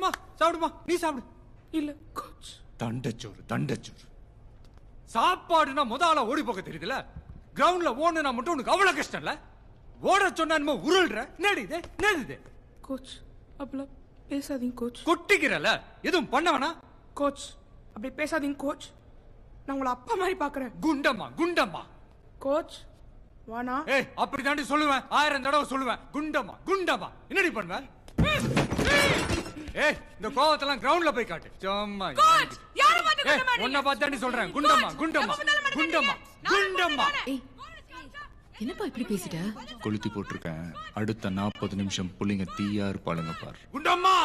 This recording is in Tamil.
சாப்பிடுமா சாப்பிடுமா, நீ சாப்பிடு. இல்ல கோச். தண்டச்சோறு தண்டச்சோறு. சாப்பாடுனா முதல்ல ஓடி போக தெரியுதுல, கிரவுண்ட்ல ஓடுனா மட்டும் உனக்கு அவ்வளவு கஷ்டம் இல்ல. ஓட சொன்னா என்னமோ உருள்ற. என்னடி இது, என்னது இது? கோச் அப்படிலாம் பேசாதீங்க கோச். கொட்டிக்கிறல, எதுவும் பண்ண வேணா. கோச் அப்படி பேசாதீங்க கோச், நான் உங்களை அப்பா மாதிரி பாக்குறேன். குண்டம்மா குண்டம்மா. கோச் வானா. ஏய் அப்படி தாண்டி சொல்லுவேன், 1000 தடவை சொல்லுவேன். குண்டம்மா குண்டம்மா. என்னடி பண்ணுவ? ஏய் இந்த கோவத்தெல்லாம் கிரவுண்ட்ல போய் காட்டு. சும்மா கோச் யார பாத்து குண்டம்மா? உன்னை பார்த்தாண்டி சொல்றேன். குண்டம்மா குண்டம்மா குண்டம்மா குண்டம்மா. ஏய் என்னப்பா இப்படி பேசிட்ட? கொளுத்தி போட்டிருக்கேன். அடுத்த 40 நிமிஷம் புள்ளிங்க தீயா இருப்பாளுங்க பார். குண்டம்மா